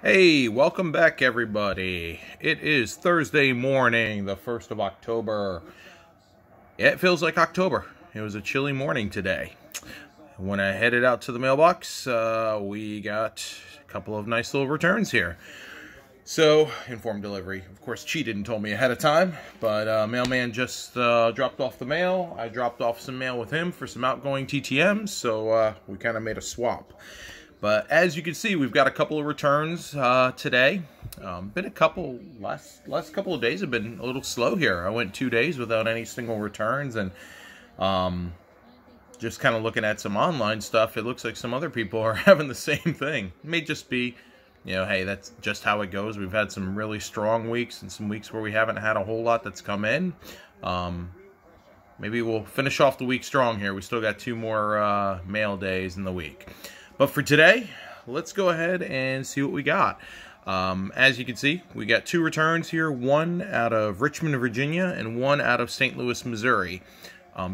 Hey, welcome back everybody. It is Thursday morning, the 1st of October. Yeah, it feels like October. It was a chilly morning today. When I headed out to the mailbox, we got a couple of nice little returns here. So, informed delivery. Of course, cheated and told me ahead of time, but mailman just dropped off the mail. I dropped off some mail with him for some outgoing TTMs, so we kind of made a swap. But as you can see, we've got a couple of returns today. Been a couple, last couple of days have been a little slow here. I went 2 days without any single returns, and just kind of looking at some online stuff, it looks like some other people are having the same thing. It may just be, you know, hey, that's just how it goes. We've had some really strong weeks and some weeks where we haven't had a whole lot that's come in. Maybe we'll finish off the week strong here. We still got 2 more mail days in the week. But for today, let's go ahead and see what we got. As you can see, we got 2 returns here, one out of Richmond, Virginia, and one out of St. Louis, Missouri.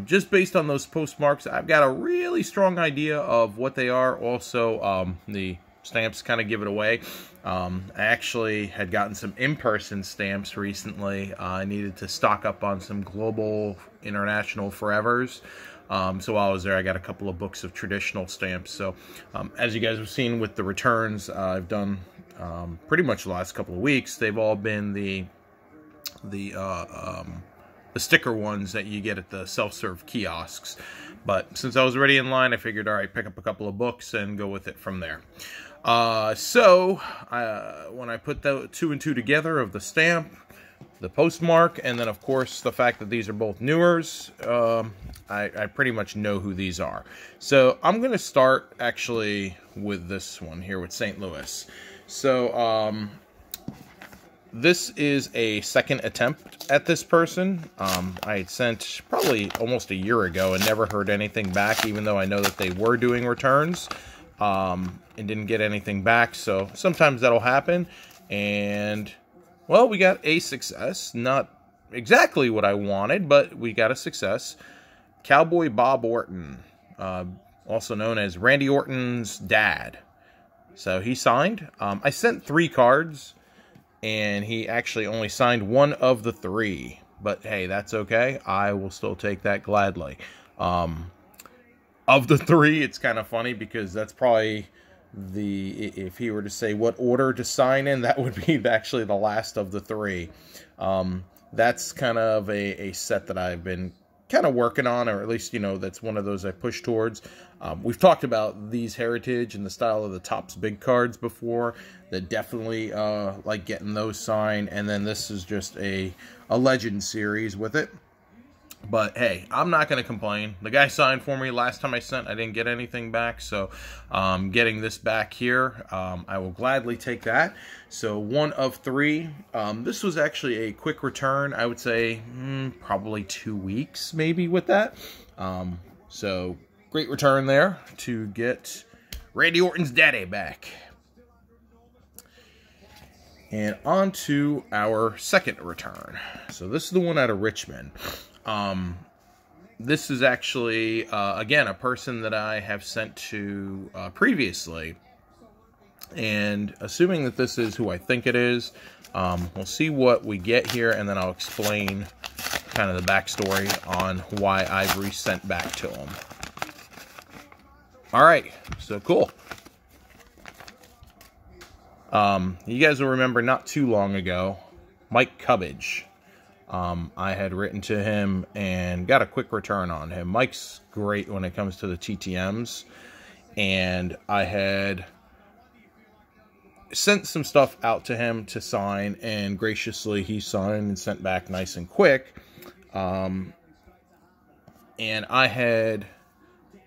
Just based on those postmarks, I've got a really strong idea of what they are. Also, the stamps kind of give it away. I actually had gotten some in-person stamps recently. I needed to stock up on some global, international forevers. So while I was there, I got a couple of books of traditional stamps. So as you guys have seen with the returns I've done pretty much the last couple of weeks, they've all been the sticker ones that you get at the self-serve kiosks. But since I was already in line, I figured, all right, pick up a couple of books and go with it from there. When I put the 2 and 2 together of the stamp, the postmark, and then of course the fact that these are both newers, I pretty much know who these are. So I'm going to start actually with this one here with St. Louis. So this is a second attempt at this person. I had sent probably almost a year ago and never heard anything back, even though I know that they were doing returns, and didn't get anything back. So sometimes that'll happen. And well, we got a success. Not exactly what I wanted, but we got a success. Cowboy Bob Orton, also known as Randy Orton's dad. So he signed. I sent 3 cards, and he actually only signed 1 of the 3. But hey, that's okay. I will still take that gladly. Of the 3, it's kind of funny because that's probably if he were to say what order to sign in, that would be actually the last of the 3. That's kind of a set that I've been kind of working on, or at least, you know, that's one of those I push towards. We've talked about these heritage and the style of the Topps big cards before, that definitely like getting those signed, and then this is just a legend series with it. But hey, I'm not going to complain. The guy signed for me. Last time I sent, I didn't get anything back. So getting this back here, I will gladly take that. So 1 of 3. This was actually a quick return. I would say probably 2 weeks maybe with that. So great return there to get Randy Orton's daddy back. And on to our second return. So this is the one out of Richmond. This is actually, again, a person that I have sent to previously. And assuming that this is who I think it is, we'll see what we get here, and then I'll explain kind of the backstory on why I've resent back to him. All right, so cool. You guys will remember not too long ago, Mike Cubbage. I had written to him and got a quick return on him. Mike's great when it comes to the TTMs, and I had sent some stuff out to him to sign, and graciously he signed and sent back nice and quick. And I had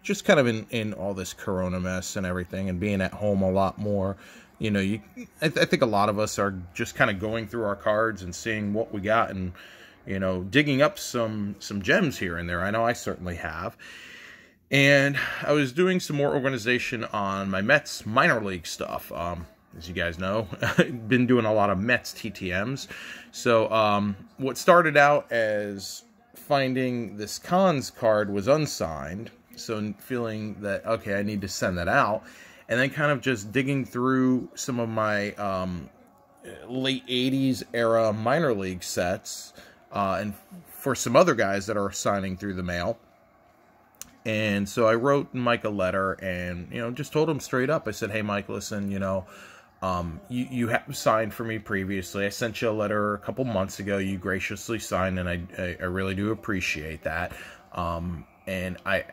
just kind of in all this corona mess and everything, and being at home a lot more, you know, I think a lot of us are just kind of going through our cards and seeing what we got, and, you know, digging up some gems here and there. I know I certainly have. And I was doing some more organization on my Mets minor league stuff. As you guys know, I've been doing a lot of Mets TTMs. So what started out as finding this Cons card was unsigned. So feeling that, okay, I need to send that out. and then kind of just digging through some of my late 80s era minor league sets, and for some other guys that are signing through the mail. And so I wrote Mike a letter and, just told him straight up. I said, hey, Mike, listen, you have signed for me previously. I sent you a letter a couple months ago. You graciously signed, and I really do appreciate that. And I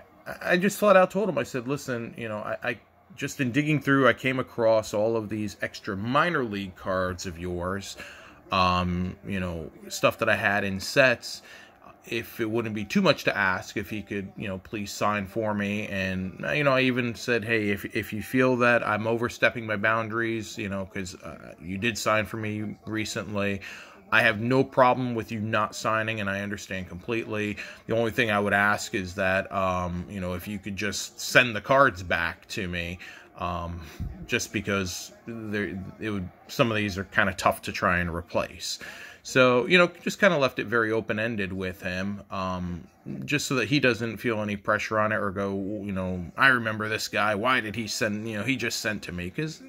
just flat out told him, I said, listen, I just in digging through, I came across all of these extra minor league cards of yours, stuff that I had in sets. If it wouldn't be too much to ask, if he could, please sign for me. And, I even said, hey, if you feel that I'm overstepping my boundaries, because you did sign for me recently, I have no problem with you not signing, and I understand completely. The only thing I would ask is that, if you could just send the cards back to me, just because some of these are kind of tough to try and replace. So, just kind of left it very open-ended with him, just so that he doesn't feel any pressure on it or go, I remember this guy. Why did he send, he just sent to me? Because,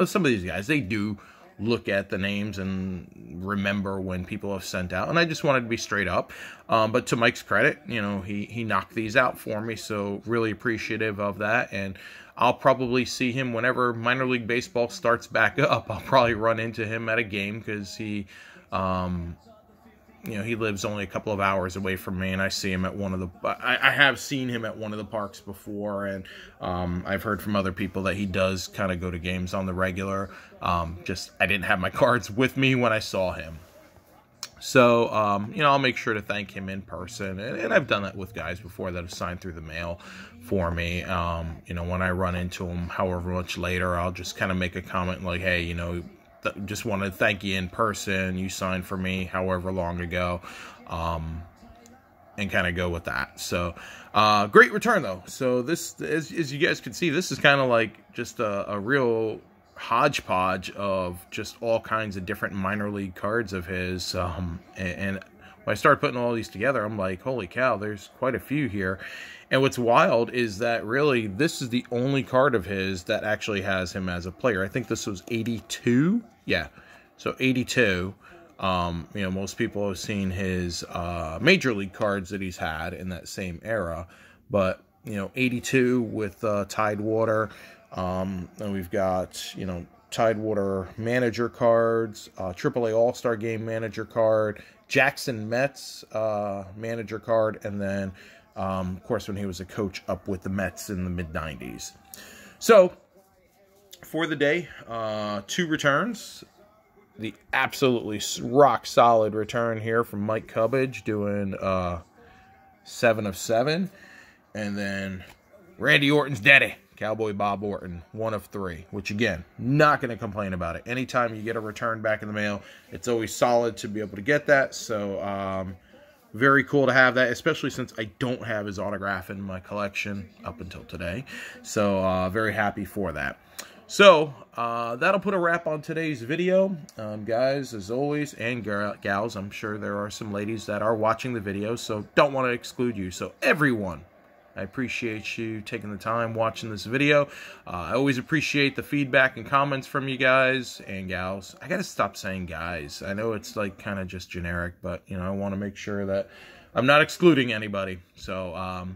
some of these guys, they do look at the names and remember when people have sent out. And I just wanted to be straight up. But to Mike's credit, he knocked these out for me. So really appreciative of that. And I'll probably see him whenever minor league baseball starts back up. I'll probably run into him at a game because he lives only a couple of hours away from me, and I see him at I have seen him at one of the parks before, and I've heard from other people that he does kind of go to games on the regular. I didn't have my cards with me when I saw him. So, I'll make sure to thank him in person, and I've done that with guys before that have signed through the mail for me. When I run into him, however much later, I'll just kind of make a comment like, hey, just want to thank you in person. You signed for me however long ago, and kind of go with that. So, great return though. So this, as you guys can see, this is kind of like just a real hodgepodge of just all kinds of different minor league cards of his. And when I started putting all these together, I'm like, holy cow, there's quite a few here. And what's wild is that really this is the only card of his that actually has him as a player. I think this was 82. Yeah, so 82. Most people have seen his major league cards that he's had in that same era. But, 82 with Tidewater. And we've got, Tidewater manager cards, AAA All-Star Game manager card, Jackson Mets manager card, and then, of course, when he was a coach up with the Mets in the mid-90s. So, for the day, 2 returns. The absolutely rock-solid return here from Mike Cubbage, doing 7 of 7. And then Randy Orton's daddy, Cowboy Bob Orton, 1 of 3. Which, again, not going to complain about it. Anytime you get a return back in the mail, it's always solid to be able to get that. So, very cool to have that, especially since I don't have his autograph in my collection up until today. So, very happy for that. So, that'll put a wrap on today's video. Guys, as always, and gals, I'm sure there are some ladies that are watching the video, so don't want to exclude you. So, everyone, I appreciate you taking the time watching this video. I always appreciate the feedback and comments from you guys and gals. I gotta stop saying guys. I know it's like kind of just generic, but I want to make sure that I'm not excluding anybody. So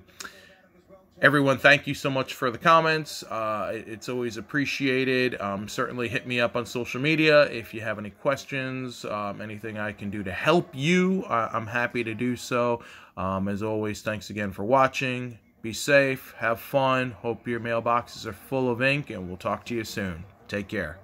everyone, thank you so much for the comments. It's always appreciated. Certainly hit me up on social media if you have any questions, anything I can do to help you. I'm happy to do so. As always, thanks again for watching. Be safe, have fun, hope your mailboxes are full of ink, and we'll talk to you soon. Take care.